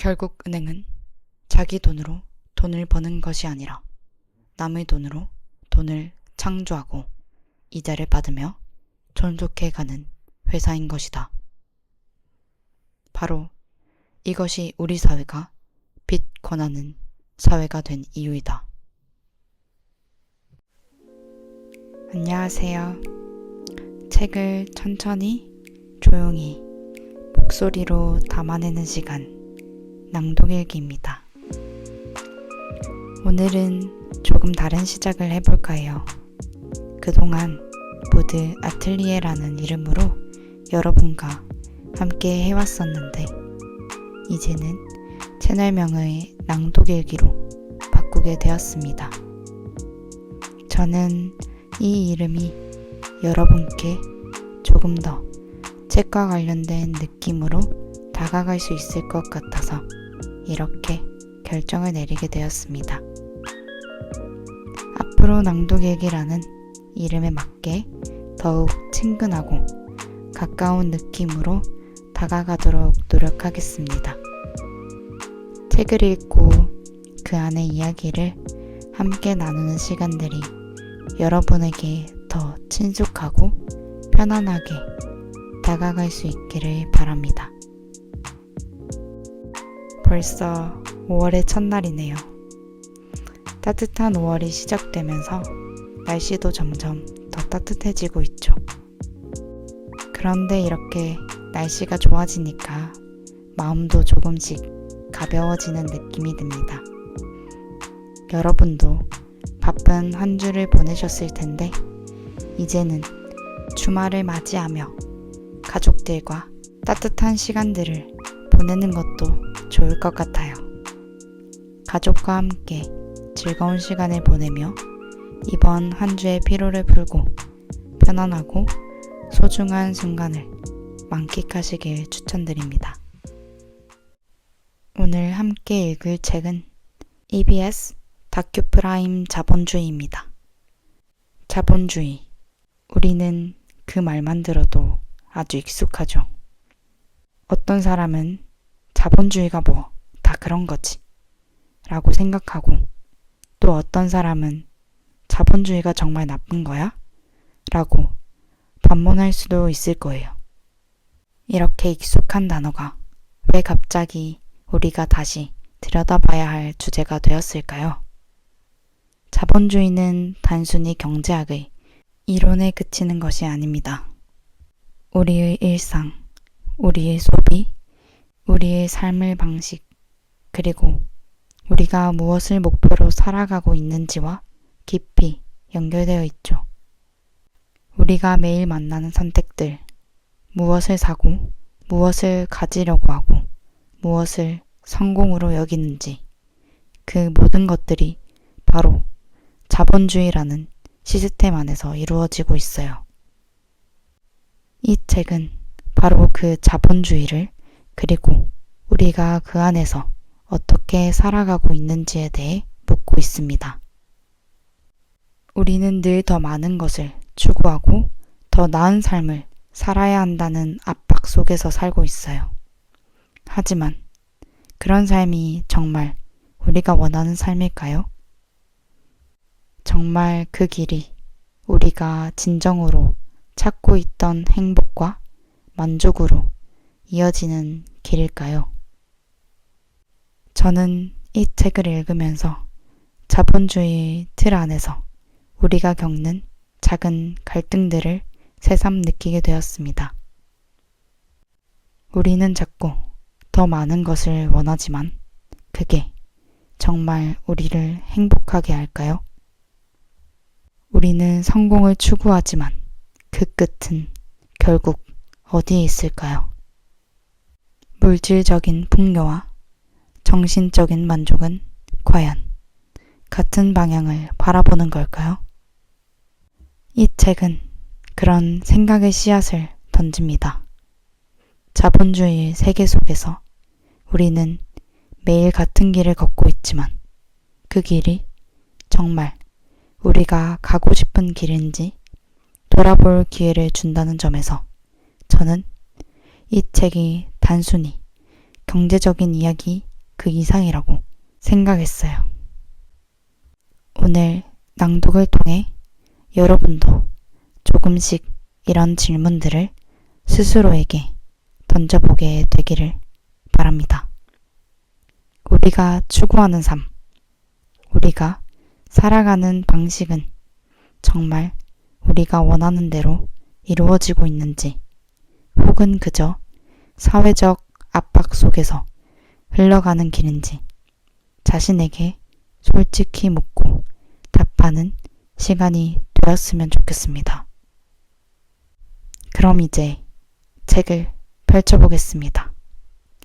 결국 은행은 자기 돈으로 돈을 버는 것이 아니라 남의 돈으로 돈을 창조하고 이자를 받으며 존속해가는 회사인 것이다. 바로 이것이 우리 사회가 빚 권하는 사회가 된 이유이다. 안녕하세요. 책을 천천히 조용히 목소리로 담아내는 시간 낭독일기입니다. 오늘은 조금 다른 시작을 해볼까 해요. 그동안 무드 아틀리에라는 이름으로 여러분과 함께 해왔었는데 이제는 채널명의 낭독일기로 바꾸게 되었습니다. 저는 이 이름이 여러분께 조금 더 책과 관련된 느낌으로 다가갈 수 있을 것 같아서 이렇게 결정을 내리게 되었습니다. 앞으로 낭독일기라는 이름에 맞게 더욱 친근하고 가까운 느낌으로 다가가도록 노력하겠습니다. 책을 읽고 그 안의 이야기를 함께 나누는 시간들이 여러분에게 더 친숙하고 편안하게 다가갈 수 있기를 바랍니다. 벌써 5월의 첫날이네요. 따뜻한 5월이 시작되면서 날씨도 점점 더 따뜻해지고 있죠. 그런데 이렇게 날씨가 좋아지니까 마음도 조금씩 가벼워지는 느낌이 듭니다. 여러분도 바쁜 한 주를 보내셨을 텐데 이제는 주말을 맞이하며 가족들과 따뜻한 시간들을 보내는 것도 좋을 것 같아요. 가족과 함께 즐거운 시간을 보내며 이번 한 주의 피로를 풀고 편안하고 소중한 순간을 만끽하시길 추천드립니다. 오늘 함께 읽을 책은 EBS 다큐프라임 자본주의입니다. 자본주의. 우리는 그 말만 들어도 아주 익숙하죠. 어떤 사람은 자본주의가 뭐 다 그런 거지 라고 생각하고 또 어떤 사람은 자본주의가 정말 나쁜 거야? 라고 반문할 수도 있을 거예요. 이렇게 익숙한 단어가 왜 갑자기 우리가 다시 들여다봐야 할 주제가 되었을까요? 자본주의는 단순히 경제학의 이론에 그치는 것이 아닙니다. 우리의 일상, 우리의 소비, 우리의 삶의 방식, 그리고 우리가 무엇을 목표로 살아가고 있는지와 깊이 연결되어 있죠. 우리가 매일 만나는 선택들, 무엇을 사고, 무엇을 가지려고 하고, 무엇을 성공으로 여기는지, 그 모든 것들이 바로 자본주의라는 시스템 안에서 이루어지고 있어요. 이 책은 바로 그 자본주의를 그리고 우리가 그 안에서 어떻게 살아가고 있는지에 대해 묻고 있습니다. 우리는 늘 더 많은 것을 추구하고 더 나은 삶을 살아야 한다는 압박 속에서 살고 있어요. 하지만 그런 삶이 정말 우리가 원하는 삶일까요? 정말 그 길이 우리가 진정으로 찾고 있던 행복과 만족으로 이어지는 길일까요? 저는 이 책을 읽으면서 자본주의 틀 안에서 우리가 겪는 작은 갈등들을 새삼 느끼게 되었습니다. 우리는 자꾸 더 많은 것을 원하지만 그게 정말 우리를 행복하게 할까요? 우리는 성공을 추구하지만 그 끝은 결국 어디에 있을까요? 물질적인 풍요와 정신적인 만족은 과연 같은 방향을 바라보는 걸까요? 이 책은 그런 생각의 씨앗을 던집니다. 자본주의 세계 속에서 우리는 매일 같은 길을 걷고 있지만 그 길이 정말 우리가 가고 싶은 길인지 돌아볼 기회를 준다는 점에서 저는 이 책이 단순히 경제적인 이야기 그 이상이라고 생각했어요. 오늘 낭독을 통해 여러분도 조금씩 이런 질문들을 스스로에게 던져보게 되기를 바랍니다. 우리가 추구하는 삶, 우리가 살아가는 방식은 정말 우리가 원하는 대로 이루어지고 있는지, 혹은 그저 사회적 압박 속에서 흘러가는 길인지 자신에게 솔직히 묻고 답하는 시간이 되었으면 좋겠습니다. 그럼 이제 책을 펼쳐보겠습니다.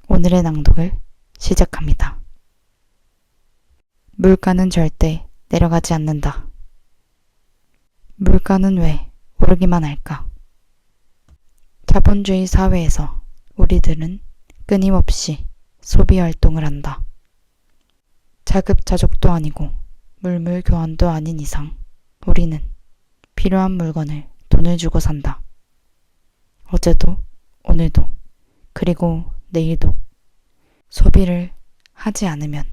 오늘의 낭독을 시작합니다. 물가는 절대 내려가지 않는다. 물가는 왜 오르기만 할까? 자본주의 사회에서 우리들은 끊임없이 소비 활동을 한다. 자급자족도 아니고 물물교환도 아닌 이상 우리는 필요한 물건을 돈을 주고 산다. 어제도, 오늘도, 그리고 내일도 소비를 하지 않으면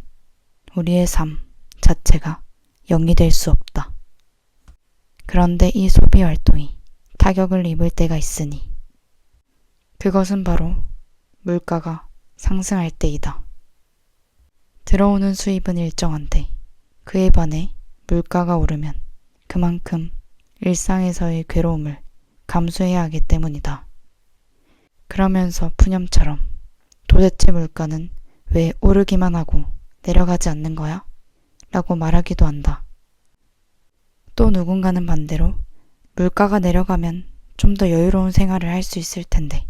우리의 삶 자체가 0이 될 수 없다. 그런데 이 소비 활동이 타격을 입을 때가 있으니 그것은 바로 물가가 상승할 때이다. 들어오는 수입은 일정한데 그에 반해 물가가 오르면 그만큼 일상에서의 괴로움을 감수해야 하기 때문이다. 그러면서 푸념처럼 도대체 물가는 왜 오르기만 하고 내려가지 않는 거야? 라고 말하기도 한다. 또 누군가는 반대로 물가가 내려가면 좀 더 여유로운 생활을 할 수 있을 텐데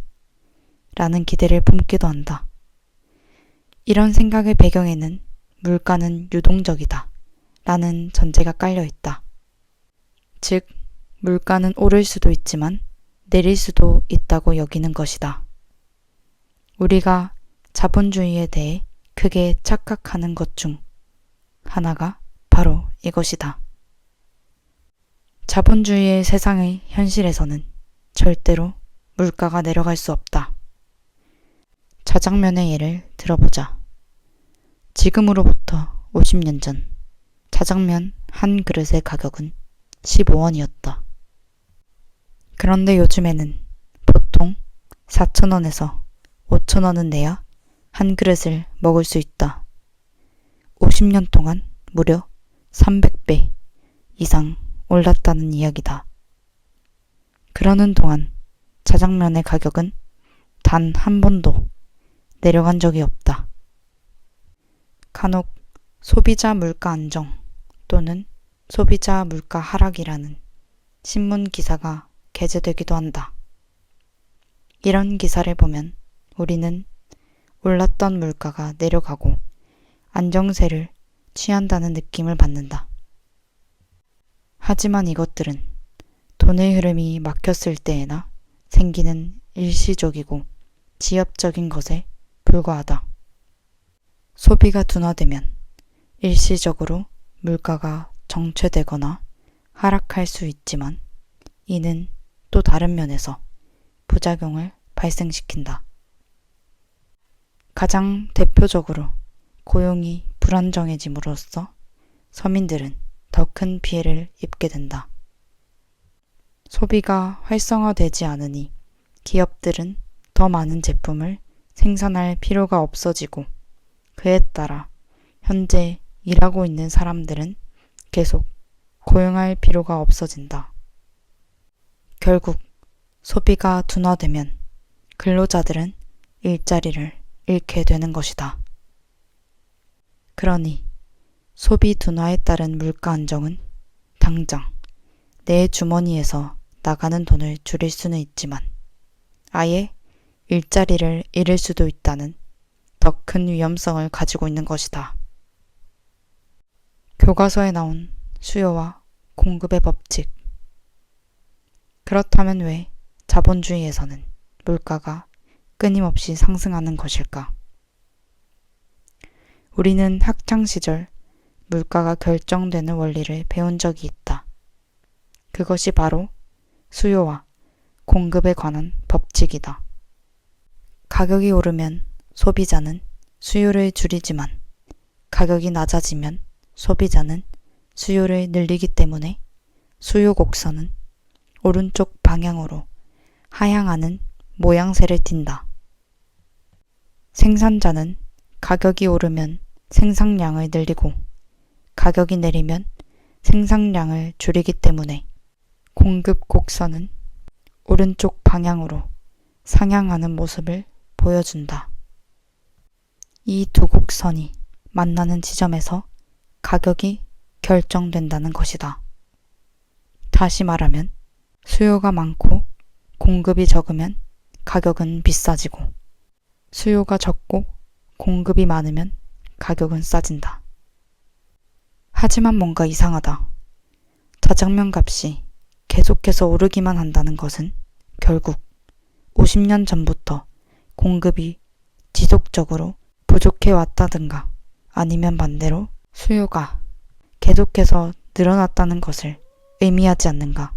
라는 기대를 품기도 한다. 이런 생각의 배경에는 물가는 유동적이다 라는 전제가 깔려 있다. 즉, 물가는 오를 수도 있지만 내릴 수도 있다고 여기는 것이다. 우리가 자본주의에 대해 크게 착각하는 것 중 하나가 바로 이것이다. 자본주의의 세상의 현실에서는 절대로 물가가 내려갈 수 없다. 자장면의 예를 들어보자. 지금으로부터 50년 전 자장면 한 그릇의 가격은 15원이었다. 그런데 요즘에는 보통 4,000원에서 5,000원은 내야 한 그릇을 먹을 수 있다. 50년 동안 무려 300배 이상 올랐다는 이야기다. 그러는 동안 자장면의 가격은 단 한 번도 내려간 적이 없다. 간혹 소비자 물가 안정 또는 소비자 물가 하락이라는 신문 기사가 게재되기도 한다. 이런 기사를 보면 우리는 올랐던 물가가 내려가고 안정세를 취한다는 느낌을 받는다. 하지만 이것들은 돈의 흐름이 막혔을 때에나 생기는 일시적이고 지엽적인 것에 불과하다. 소비가 둔화되면 일시적으로 물가가 정체되거나 하락할 수 있지만 이는 또 다른 면에서 부작용을 발생시킨다. 가장 대표적으로 고용이 불안정해짐으로써 서민들은 더 큰 피해를 입게 된다. 소비가 활성화되지 않으니 기업들은 더 많은 제품을 생산할 필요가 없어지고 그에 따라 현재 일하고 있는 사람들은 계속 고용할 필요가 없어진다. 결국 소비가 둔화되면 근로자들은 일자리를 잃게 되는 것이다. 그러니 소비 둔화에 따른 물가 안정은 당장 내 주머니에서 나가는 돈을 줄일 수는 있지만 아예 일자리를 잃을 수도 있다는 더 큰 위험성을 가지고 있는 것이다. 교과서에 나온 수요와 공급의 법칙. 그렇다면 왜 자본주의에서는 물가가 끊임없이 상승하는 것일까? 우리는 학창시절 물가가 결정되는 원리를 배운 적이 있다. 그것이 바로 수요와 공급에 관한 법칙이다. 가격이 오르면 소비자는 수요를 줄이지만 가격이 낮아지면 소비자는 수요를 늘리기 때문에 수요 곡선은 오른쪽 방향으로 하향하는 모양새를 띈다. 생산자는 가격이 오르면 생산량을 늘리고 가격이 내리면 생산량을 줄이기 때문에 공급 곡선은 오른쪽 방향으로 상향하는 모습을 보여준다. 이 두 곡선이 만나는 지점에서 가격이 결정된다는 것이다. 다시 말하면 수요가 많고 공급이 적으면 가격은 비싸지고 수요가 적고 공급이 많으면 가격은 싸진다. 하지만 뭔가 이상하다. 자장면 값이 계속해서 오르기만 한다는 것은 결국 50년 전부터 공급이 지속적으로 부족해 왔다든가 아니면 반대로 수요가 계속해서 늘어났다는 것을 의미하지 않는가.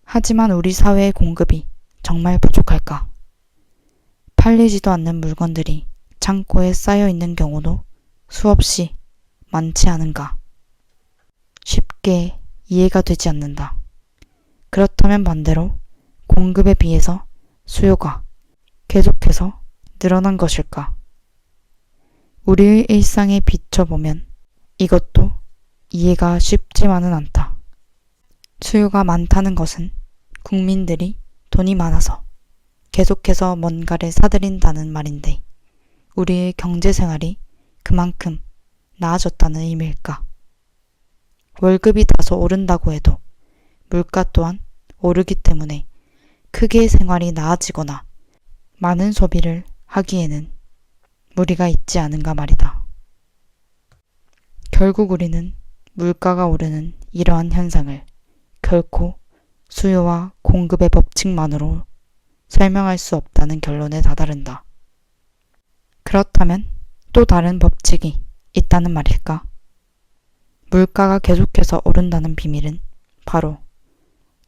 하지만 우리 사회의 공급이 정말 부족할까? 팔리지도 않는 물건들이 창고에 쌓여 있는 경우도 수없이 많지 않은가? 쉽게 이해가 되지 않는다. 그렇다면 반대로 공급에 비해서 수요가 계속해서 늘어난 것일까? 우리의 일상에 비춰보면 이것도 이해가 쉽지만은 않다. 수요가 많다는 것은 국민들이 돈이 많아서 계속해서 뭔가를 사들인다는 말인데 우리의 경제생활이 그만큼 나아졌다는 의미일까? 월급이 다소 오른다고 해도 물가 또한 오르기 때문에 크게 생활이 나아지거나 많은 소비를 하기에는 무리가 있지 않은가 말이다. 결국 우리는 물가가 오르는 이러한 현상을 결코 수요와 공급의 법칙만으로 설명할 수 없다는 결론에 다다른다. 그렇다면 또 다른 법칙이 있다는 말일까? 물가가 계속해서 오른다는 비밀은 바로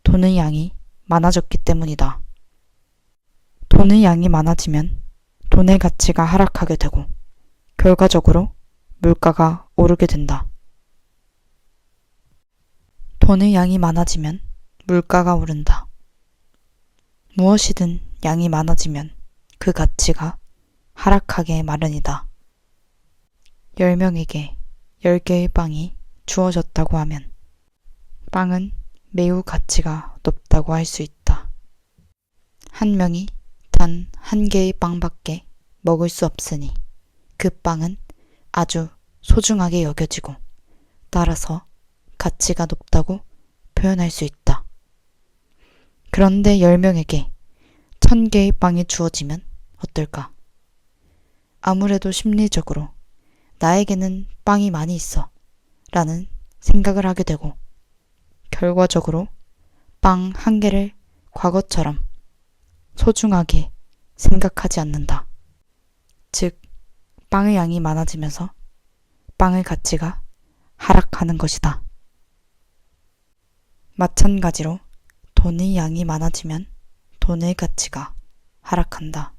돈의 양이 많아졌기 때문이다. 돈의 양이 많아지면 돈의 가치가 하락하게 되고 결과적으로 물가가 오르게 된다. 돈의 양이 많아지면 물가가 오른다. 무엇이든 양이 많아지면 그 가치가 하락하게 마련이다. 10명에게 10개의 빵이 주어졌다고 하면 빵은 매우 가치가 높다고 할 수 있다. 한 명이 단 한 개의 빵밖에 먹을 수 없으니 그 빵은 아주 소중하게 여겨지고 따라서 가치가 높다고 표현할 수 있다. 그런데 10명에게 1000개의 빵이 주어지면 어떨까? 아무래도 심리적으로 나에게는 빵이 많이 있어 라는 생각을 하게 되고 결과적으로 빵 한 개를 과거처럼 소중하게 생각하지 않는다. 즉, 빵의 양이 많아지면서 빵의 가치가 하락하는 것이다. 마찬가지로 돈의 양이 많아지면 돈의 가치가 하락한다.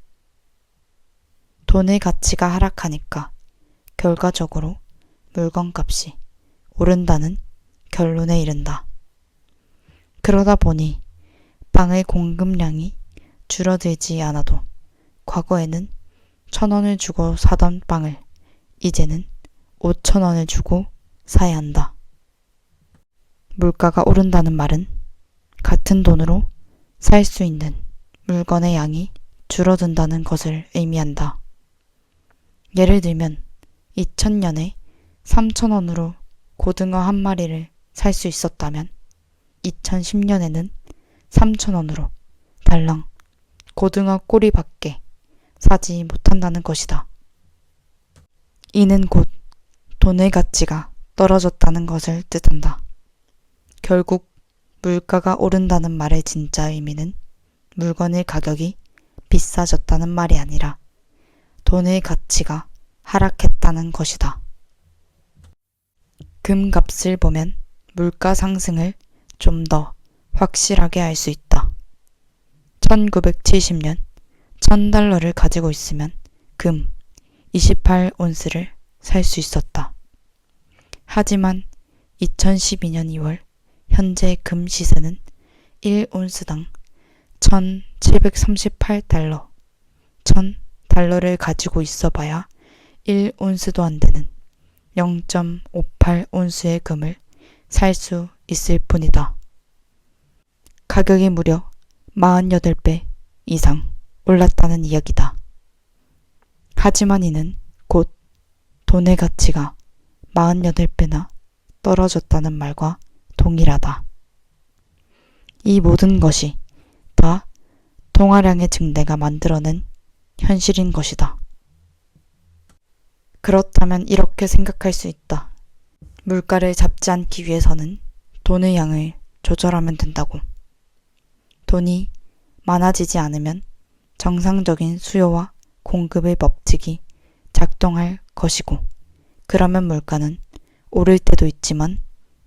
돈의 가치가 하락하니까 결과적으로 물건값이 오른다는 결론에 이른다. 그러다 보니 빵의 공급량이 줄어들지 않아도 과거에는 1,000원을 주고 사던 빵을 이제는 5,000원을 주고 사야 한다. 물가가 오른다는 말은 같은 돈으로 살 수 있는 물건의 양이 줄어든다는 것을 의미한다. 예를 들면 2000년에 3,000원으로 고등어 한 마리를 살 수 있었다면 2010년에는 3,000원으로 달랑 고등어 꼬리밖에 사지 못한다는 것이다. 이는 곧 돈의 가치가 떨어졌다는 것을 뜻한다. 결국 물가가 오른다는 말의 진짜 의미는 물건의 가격이 비싸졌다는 말이 아니라 돈의 가치가 하락했다는 것이다. 금값을 보면 물가 상승을 좀 더 확실하게 알 수 있다. 1970년 $1,000를 가지고 있으면 금 28온스를 살 수 있었다. 하지만 2012년 2월 현재 금 시세는 1온스당 1,738달러, 1,000달러를 가지고 있어봐야 1온스도 안 되는 0.58온스의 금을 살 수 있을 뿐이다. 가격이 무려 48배 이상 올랐다는 이야기다. 하지만 이는 곧 돈의 가치가 48배나 떨어졌다는 말과 동일하다. 이 모든 것이 다 통화량의 증대가 만들어낸 현실인 것이다. 그렇다면 이렇게 생각할 수 있다. 물가를 잡지 않기 위해서는 돈의 양을 조절하면 된다고. 돈이 많아지지 않으면 정상적인 수요와 공급의 법칙이 작동할 것이고, 그러면 물가는 오를 때도 있지만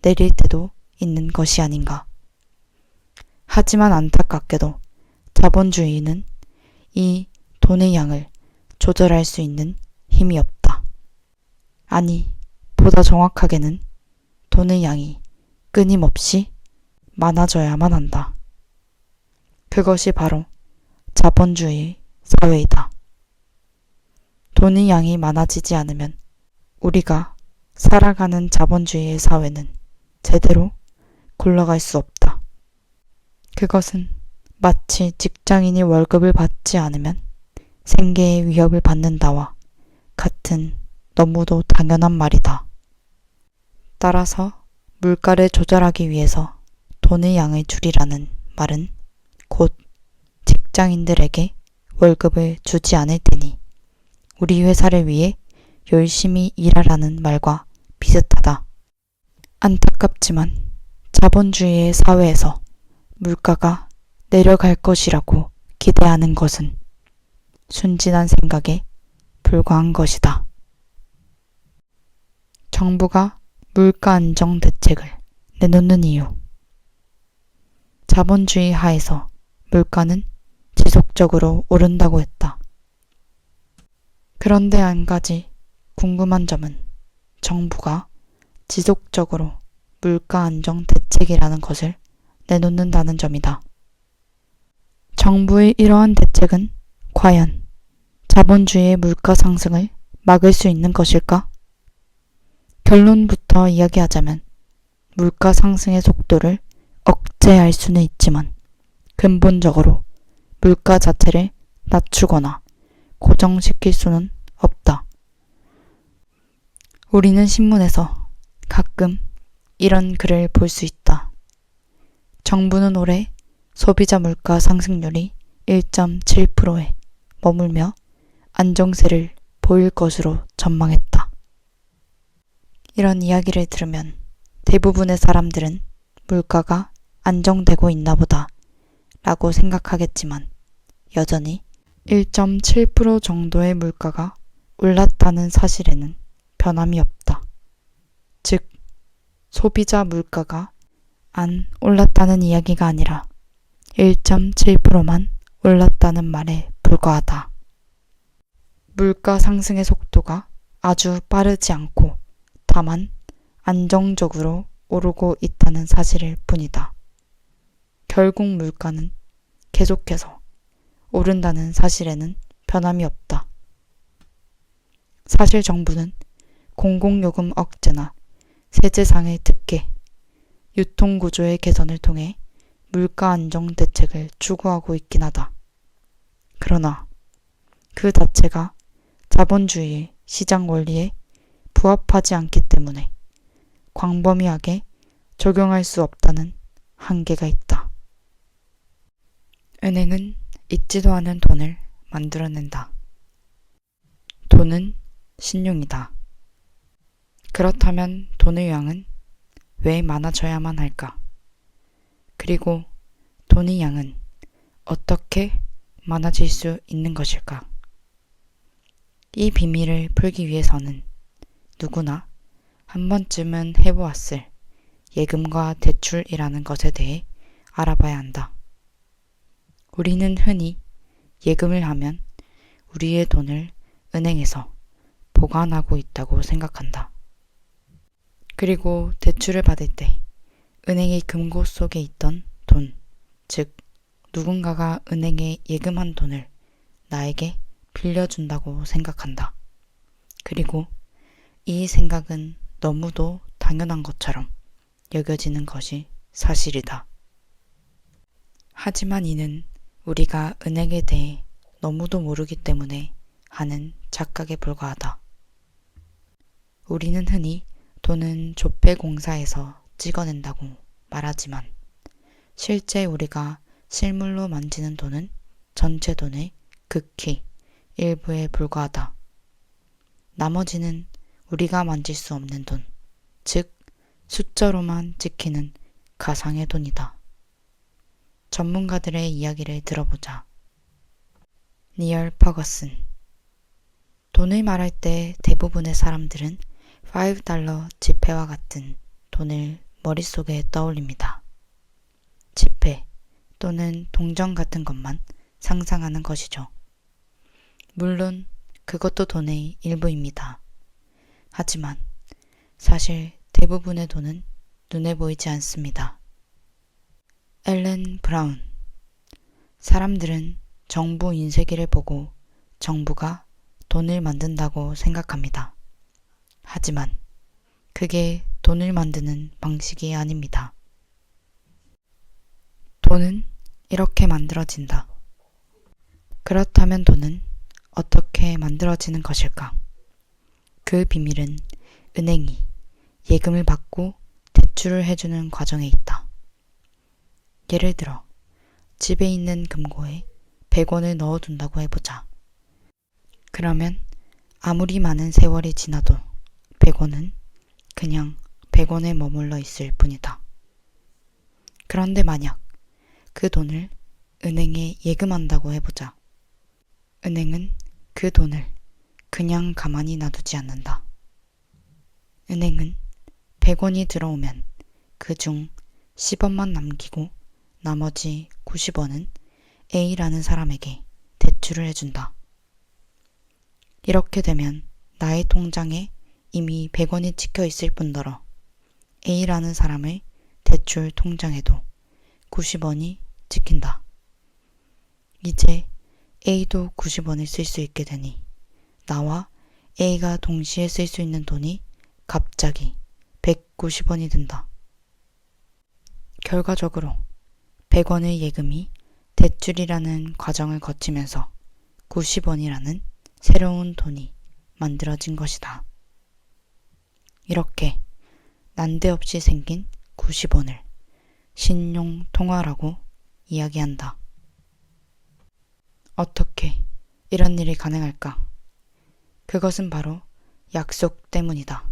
내릴 때도 있는 것이 아닌가. 하지만 안타깝게도 자본주의는 이 돈의 양을 조절할 수 있는 힘이 없다. 아니, 보다 정확하게는 돈의 양이 끊임없이 많아져야만 한다. 그것이 바로 자본주의 사회이다. 돈의 양이 많아지지 않으면 우리가 살아가는 자본주의의 사회는 제대로 굴러갈 수 없다. 그것은 마치 직장인이 월급을 받지 않으면 생계의 위협을 받는다와 같은 너무도 당연한 말이다. 따라서 물가를 조절하기 위해서 돈의 양을 줄이라는 말은 곧 직장인들에게 월급을 주지 않을 테니 우리 회사를 위해 열심히 일하라는 말과 비슷하다. 안타깝지만 자본주의의 사회에서 물가가 내려갈 것이라고 기대하는 것은 순진한 생각에 불과한 것이다. 정부가 물가 안정 대책을 내놓는 이유. 자본주의 하에서 물가는 지속적으로 오른다고 했다. 그런데 한 가지 궁금한 점은 정부가 지속적으로 물가 안정 대책이라는 것을 내놓는다는 점이다. 정부의 이러한 대책은 과연 자본주의의 물가 상승을 막을 수 있는 것일까? 결론부터 이야기하자면 물가 상승의 속도를 억제할 수는 있지만 근본적으로 물가 자체를 낮추거나 고정시킬 수는 없다. 우리는 신문에서 가끔 이런 글을 볼 수 있다. 정부는 올해 소비자 물가 상승률이 1.7%에 머물며 안정세를 보일 것으로 전망했다. 이런 이야기를 들으면 대부분의 사람들은 물가가 안정되고 있나 보다 라고 생각하겠지만 여전히 1.7% 정도의 물가가 올랐다는 사실에는 변함이 없다. 즉, 소비자 물가가 안 올랐다는 이야기가 아니라 1.7%만 올랐다는 말에 불과하다. 물가 상승의 속도가 아주 빠르지 않고 다만 안정적으로 오르고 있다는 사실일 뿐이다. 결국 물가는 계속해서 오른다는 사실에는 변함이 없다. 사실 정부는 공공요금 억제나 세제상의 특혜, 유통구조의 개선을 통해 물가 안정 대책을 추구하고 있긴 하다. 그러나 그 자체가 자본주의 시장 원리에 부합하지 않기 때문에 광범위하게 적용할 수 없다는 한계가 있다. 은행은 있지도 않은 돈을 만들어낸다. 돈은 신용이다. 그렇다면 돈의 양은 왜 많아져야만 할까? 그리고 돈의 양은 어떻게 많아질 수 있는 것일까? 이 비밀을 풀기 위해서는 누구나 한 번쯤은 해보았을 예금과 대출이라는 것에 대해 알아봐야 한다. 우리는 흔히 예금을 하면 우리의 돈을 은행에서 보관하고 있다고 생각한다. 그리고 대출을 받을 때 은행의 금고 속에 있던 돈, 즉 누군가가 은행에 예금한 돈을 나에게 빌려준다고 생각한다. 그리고 이 생각은 너무도 당연한 것처럼 여겨지는 것이 사실이다. 하지만 이는 우리가 은행에 대해 너무도 모르기 때문에 하는 착각에 불과하다. 우리는 흔히 돈은 조폐공사에서 찍어낸다고 말하지만 실제 우리가 실물로 만지는 돈은 전체 돈의 극히 일부에 불과하다. 나머지는 우리가 만질 수 없는 돈, 즉 숫자로만 찍히는 가상의 돈이다. 전문가들의 이야기를 들어보자. 니얼 퍼거슨. 돈을 말할 때 대부분의 사람들은 5달러 지폐와 같은 돈을 머릿속에 떠올립니다. 지폐 또는 동전 같은 것만 상상하는 것이죠. 물론 그것도 돈의 일부입니다. 하지만 사실 대부분의 돈은 눈에 보이지 않습니다. 앨런 브라운. 사람들은 정부 인쇄기를 보고 정부가 돈을 만든다고 생각합니다. 하지만 그게 돈을 만드는 방식이 아닙니다. 돈은 이렇게 만들어진다. 그렇다면 돈은 어떻게 만들어지는 것일까? 그 비밀은 은행이 예금을 받고 대출을 해주는 과정에 있다. 예를 들어 집에 있는 금고에 100원을 넣어둔다고 해보자. 그러면 아무리 많은 세월이 지나도 100원은 그냥 100원에 머물러 있을 뿐이다. 그런데 만약 그 돈을 은행에 예금한다고 해보자. 은행은 그 돈을 그냥 가만히 놔두지 않는다. 은행은 100원이 들어오면 그중 10원만 남기고 나머지 90원은 A라는 사람에게 대출을 해준다. 이렇게 되면 나의 통장에 이미 100원이 찍혀 있을 뿐더러 A라는 사람의 대출 통장에도 90원이 찍힌다. 이제 A도 90원을 쓸 수 있게 되니 나와 A가 동시에 쓸 수 있는 돈이 갑자기 190원이 된다. 결과적으로 100원의 예금이 대출이라는 과정을 거치면서 90원이라는 새로운 돈이 만들어진 것이다. 이렇게 난데없이 생긴 90원을 신용통화라고 이야기한다. 어떻게 이런 일이 가능할까? 그것은 바로 약속 때문이다.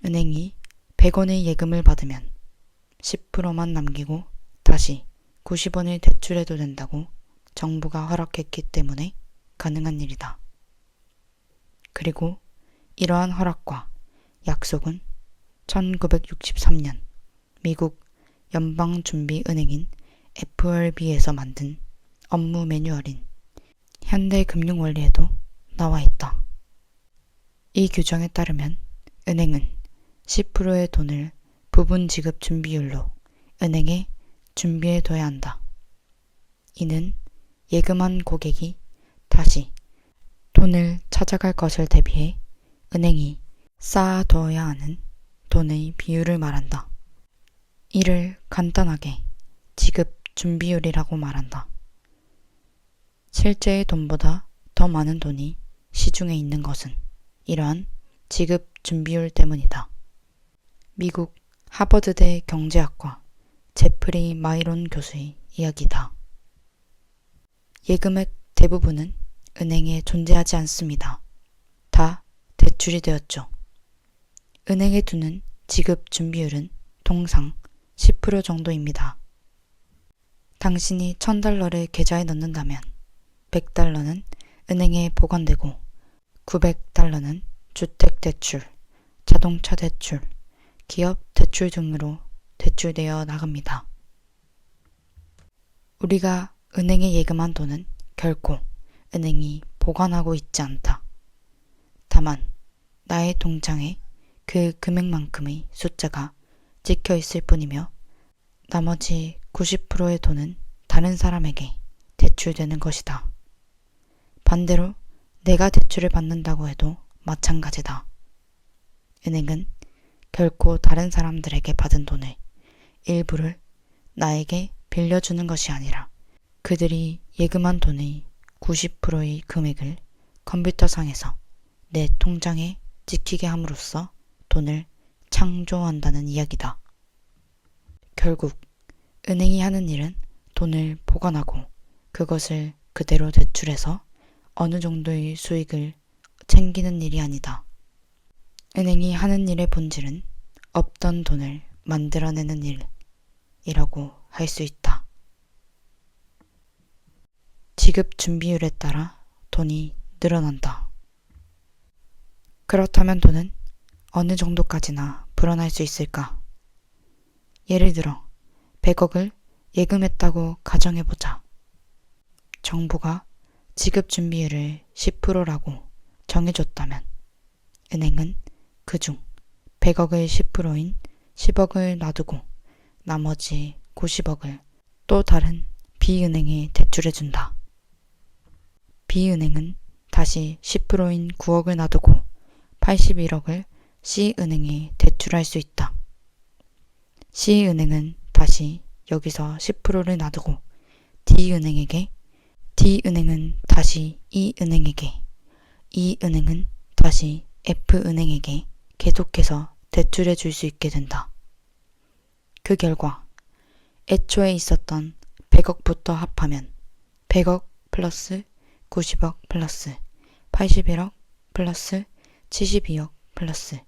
은행이 100원의 예금을 받으면 10%만 남기고 다시 90원을 대출해도 된다고 정부가 허락했기 때문에 가능한 일이다. 그리고 이러한 허락과 약속은 1963년 미국 연방준비은행인 FRB에서 만든 업무 매뉴얼인 현대금융원리에도 나와 있다. 이 규정에 따르면 은행은 10%의 돈을 부분 지급 준비율로 은행에 준비해둬야 한다. 이는 예금한 고객이 다시 돈을 찾아갈 것을 대비해 은행이 쌓아둬야 하는 돈의 비율을 말한다. 이를 간단하게 지급 준비율이라고 말한다. 실제의 돈보다 더 많은 돈이 시중에 있는 것은 이러한 지급 준비율 때문이다. 미국 하버드대 경제학과 제프리 마이론 교수의 이야기다. 예금의 대부분은 은행에 존재하지 않습니다. 다 대출이 되었죠. 은행에 두는 지급 준비율은 통상 10% 정도입니다. 당신이 1000달러를 계좌에 넣는다면 100달러는 은행에 보관되고 900달러는 주택대출, 자동차 대출, 기업 대출 등으로 대출되어 나갑니다. 우리가 은행에 예금한 돈은 결코 은행이 보관하고 있지 않다. 나의 통장에 그 금액만큼의 숫자가 찍혀 있을 뿐이며 나머지 90%의 돈은 다른 사람에게 대출되는 것이다. 반대로 내가 대출을 받는다고 해도 마찬가지다. 은행은 결코 다른 사람들에게 받은 돈을 일부를 나에게 빌려주는 것이 아니라 그들이 예금한 돈의 90%의 금액을 컴퓨터상에서 내 통장에 찍히게 함으로써 돈을 창조한다는 이야기다. 결국 은행이 하는 일은 돈을 보관하고 그것을 그대로 대출해서 어느 정도의 수익을 챙기는 일이 아니다. 은행이 하는 일의 본질은 없던 돈을 만들어내는 일이라고 할 수 있다. 지급 준비율에 따라 돈이 늘어난다. 그렇다면 돈은 어느 정도까지나 불어날 수 있을까? 예를 들어 100억을 예금했다고 가정해보자. 정부가 지급 준비율을 10%라고 정해줬다면 은행은 그중 100억의 10%인 10억을 놔두고 나머지 90억을 또 다른 B은행에 대출해준다. B은행은 다시 10%인 9억을 놔두고 81억을 C은행에 대출할 수 있다. C은행은 다시 여기서 10%를 놔두고 D은행에게, D은행은 다시 E은행에게, E은행은 다시 F은행에게 계속해서 대출해 줄 수 있게 된다. 그 결과 애초에 있었던 100억부터 합하면 100억 플러스 90억 플러스 81억 플러스 72억 플러스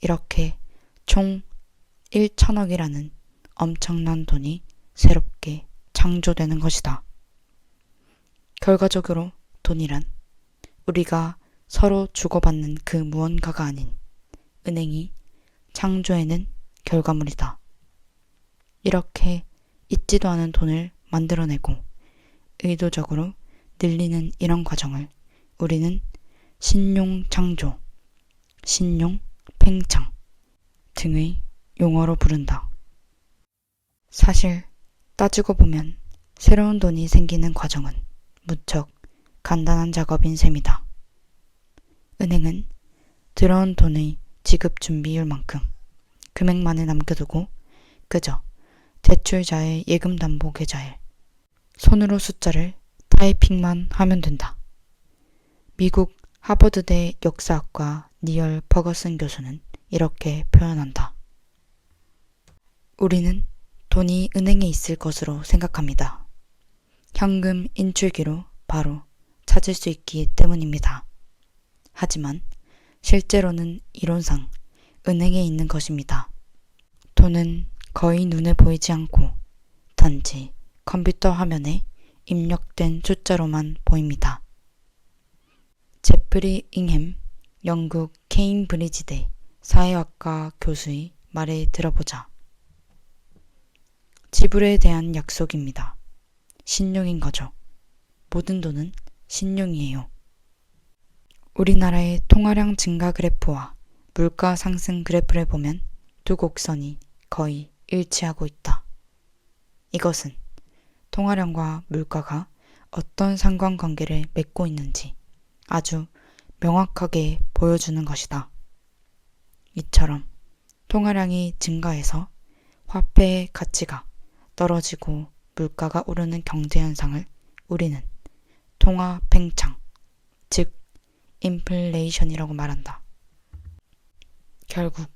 이렇게 총 1,000억이라는 엄청난 돈이 새롭게 창조되는 것이다. 결과적으로 돈이란 우리가 서로 주고받는 그 무언가가 아닌 은행이 창조해낸 결과물이다. 이렇게 있지도 않은 돈을 만들어내고 의도적으로 늘리는 이런 과정을 우리는 신용창조, 신용팽창 등의 용어로 부른다. 사실 따지고 보면 새로운 돈이 생기는 과정은 무척 간단한 작업인 셈이다. 은행은 들어온 돈의 지급 준비율만큼 금액만을 남겨두고 그저 대출자의 예금담보계좌에 손으로 숫자를 타이핑만 하면 된다. 미국 하버드대 역사학과 니얼 퍼거슨 교수는 이렇게 표현한다. 우리는 돈이 은행에 있을 것으로 생각합니다. 현금 인출기로 바로 찾을 수 있기 때문입니다. 하지만 실제로는 이론상 은행에 있는 것입니다. 돈은 거의 눈에 보이지 않고 단지 컴퓨터 화면에 입력된 숫자로만 보입니다. 제프리 잉햄 영국 케임브리지대 사회학과 교수의 말을 들어보자. 지불에 대한 약속입니다. 신용인 거죠. 모든 돈은 신용이에요. 우리나라의 통화량 증가 그래프와 물가 상승 그래프를 보면 두 곡선이 거의 일치하고 있다. 이것은 통화량과 물가가 어떤 상관관계를 맺고 있는지 아주 명확하게 보여주는 것이다. 이처럼 통화량이 증가해서 화폐의 가치가 떨어지고 물가가 오르는 경제현상을 우리는 통화팽창, 즉 인플레이션이라고 말한다. 결국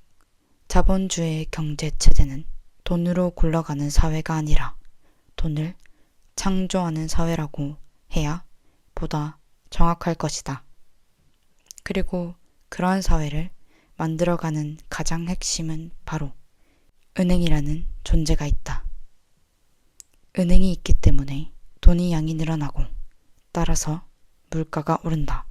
자본주의 경제체제는 돈으로 굴러가는 사회가 아니라 돈을 창조하는 사회라고 해야 보다 정확할 것이다. 그리고 그러한 사회를 만들어가는 가장 핵심은 바로 은행이라는 존재가 있다. 은행이 있기 때문에 돈의 양이 늘어나고 따라서 물가가 오른다.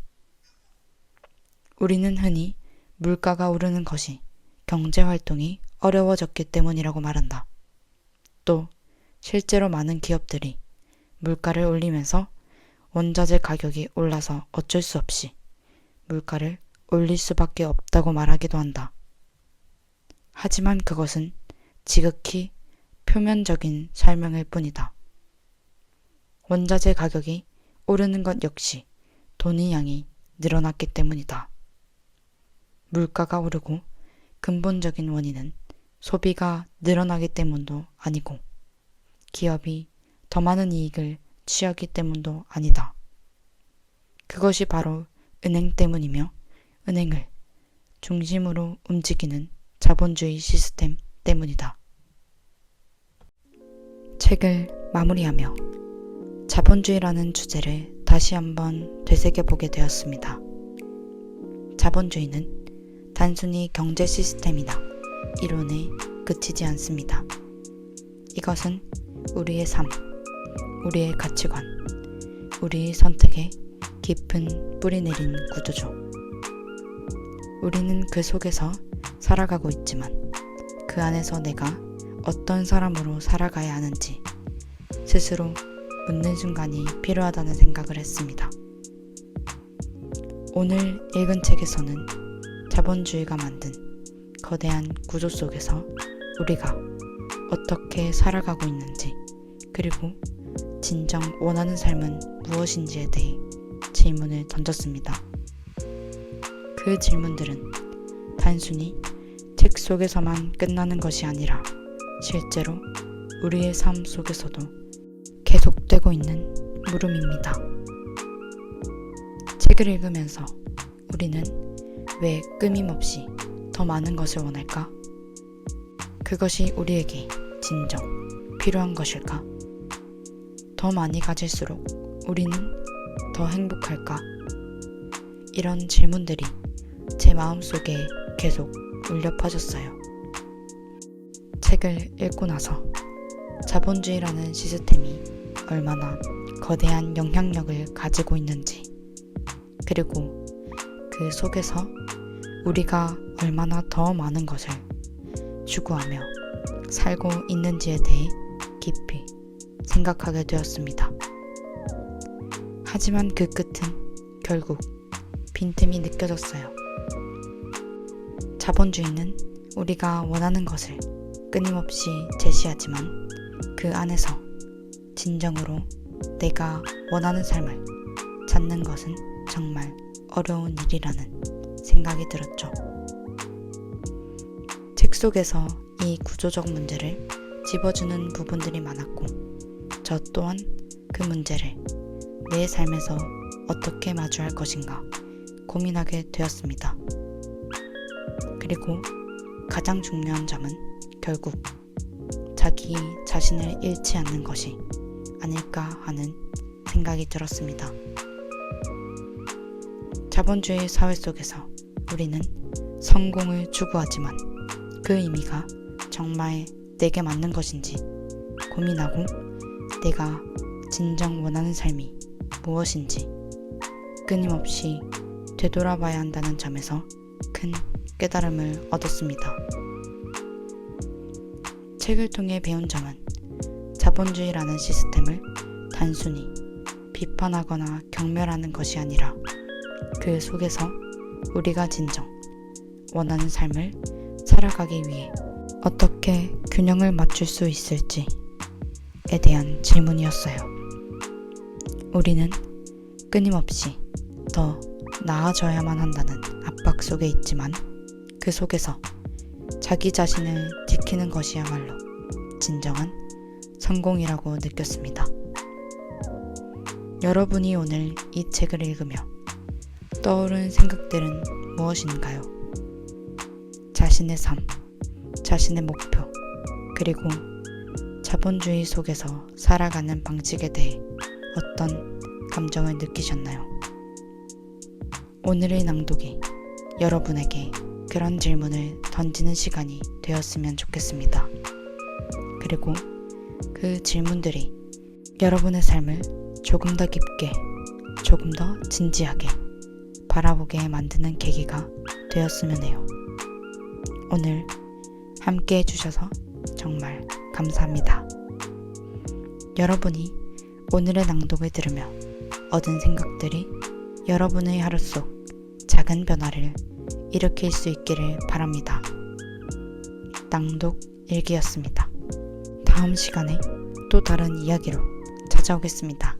우리는 흔히 물가가 오르는 것이 경제활동이 어려워졌기 때문이라고 말한다. 또 실제로 많은 기업들이 물가를 올리면서 원자재 가격이 올라서 어쩔 수 없이 물가를 올릴 수밖에 없다고 말하기도 한다. 하지만 그것은 지극히 표면적인 설명일 뿐이다. 원자재 가격이 오르는 것 역시 돈의 양이 늘어났기 때문이다. 물가가 오르고 근본적인 원인은 소비가 늘어나기 때문도 아니고 기업이 더 많은 이익을 취하기 때문도 아니다. 그것이 바로 은행 때문이며 은행을 중심으로 움직이는 자본주의 시스템 때문이다. 책을 마무리하며 자본주의라는 주제를 다시 한번 되새겨보게 되었습니다. 자본주의는 단순히 경제 시스템이나 이론에 그치지 않습니다. 이것은 우리의 삶, 우리의 가치관, 우리의 선택에 깊은 뿌리 내린 구조죠. 우리는 그 속에서 살아가고 있지만 그 안에서 내가 어떤 사람으로 살아가야 하는지 스스로 묻는 순간이 필요하다는 생각을 했습니다. 오늘 읽은 책에서는 자본주의가 만든 거대한 구조 속에서 우리가 어떻게 살아가고 있는지, 그리고 진정 원하는 삶은 무엇인지에 대해 질문을 던졌습니다. 그 질문들은 단순히 책 속에서만 끝나는 것이 아니라 실제로 우리의 삶 속에서도 계속되고 있는 물음입니다. 책을 읽으면서 우리는 왜 끊임없이 더 많은 것을 원할까? 그것이 우리에게 진정 필요한 것일까? 더 많이 가질수록 우리는 더 행복할까? 이런 질문들이 제 마음속에 계속 울려 퍼졌어요. 책을 읽고 나서 자본주의라는 시스템이 얼마나 거대한 영향력을 가지고 있는지, 그리고 그 속에서 우리가 얼마나 더 많은 것을 추구하며 살고 있는지에 대해 깊이 생각하게 되었습니다. 하지만 그 끝은 결국 빈틈이 느껴졌어요. 자본주의는 우리가 원하는 것을 끊임없이 제시하지만 그 안에서 진정으로 내가 원하는 삶을 찾는 것은 정말 어려운 일이라는 생각이 들었죠. 책 속에서 이 구조적 문제를 짚어주는 부분들이 많았고, 저 또한 그 문제를 내 삶에서 어떻게 마주할 것인가 고민하게 되었습니다. 그리고 가장 중요한 점은 결국 자기 자신을 잃지 않는 것이 아닐까 하는 생각이 들었습니다. 자본주의 사회 속에서 우리는 성공을 추구하지만 그 의미가 정말 내게 맞는 것인지 고민하고 내가 진정 원하는 삶이 무엇인지 끊임없이 되돌아봐야 한다는 점에서 큰 깨달음을 얻었습니다. 책을 통해 배운 점은 자본주의라는 시스템을 단순히 비판하거나 경멸하는 것이 아니라 그 속에서 우리가 진정 원하는 삶을 살아가기 위해 어떻게 균형을 맞출 수 있을지에 대한 질문이었어요. 우리는 끊임없이 더 나아져야만 한다는 압박 속에 있지만 그 속에서 자기 자신을 지키는 것이야말로 진정한 성공이라고 느꼈습니다. 여러분이 오늘 이 책을 읽으며 떠오른 생각들은 무엇인가요? 자신의 삶, 자신의 목표, 그리고 자본주의 속에서 살아가는 방식에 대해 어떤 감정을 느끼셨나요? 오늘의 낭독이 여러분에게 그런 질문을 던지는 시간이 되었으면 좋겠습니다. 그리고 그 질문들이 여러분의 삶을 조금 더 깊게, 조금 더 진지하게 바라보게 만드는 계기가 되었으면 해요. 오늘 함께 해주셔서 정말 감사합니다. 여러분이 오늘의 낭독을 들으며 얻은 생각들이 여러분의 하루 속 작은 변화를 일으킬 수 있기를 바랍니다. 낭독 일기였습니다. 다음 시간에 또 다른 이야기로 찾아오겠습니다.